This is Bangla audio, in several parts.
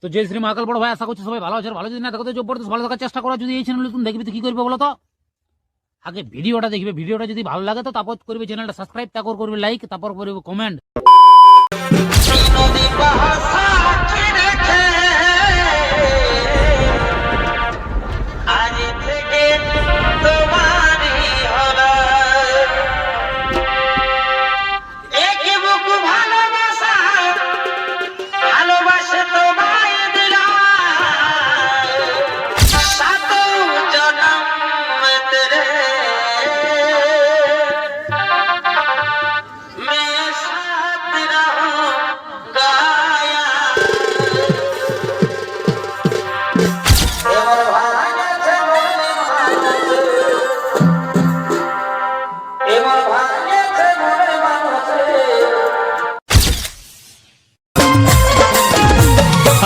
তো জয় শ্রী মহাকাল বড় ভাই, আশা করছি সবাই ভালো আছে। ভালো যদি না থাকো তো জবরদস্ত ভালো থাকার চেষ্টা করো। যদি এই চ্যানেল তুমি দেখবে তো কি করবে বলো তো? আগে ভিডিওটা দেখবে, ভিডিওটা যদি ভালো লাগে তো তারপর করবে চ্যানেলটা সাবস্ক্রাইব, তারপর করবে লাইক, তারপর করবে কমেন্ট।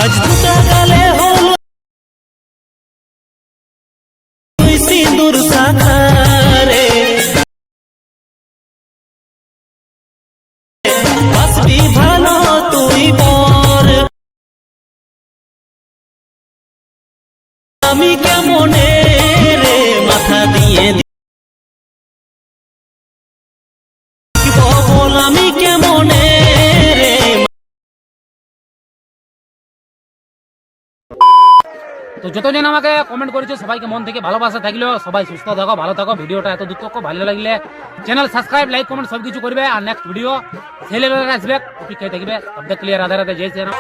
আজ দুটা গালে হলো তুই সিঁদুর সাকারে বাসবি ভালো তুই বর আমি কেমনে রে মাথা দিয়ে দিব বল আমি কেমনে রে। তো যতজন আমাকে কমেন্ট করেছে সবাইকে মন থেকে ভালোবাসা থাকলেও সবাই সুস্থ থাকো, ভালো থাকো। ভিডিওটা এত দূর থাকো, ভালো লাগলে চ্যানেল সাবস্ক্রাইব, লাইক, কমেন্ট সবকিছু করবে। আর নেক্সট ভিডিও ছেলেবেলা আসবে, অপেক্ষায় থাকবে। সব ক্লিয়ার। রাধে রাধে, জয় শ্রীরাম।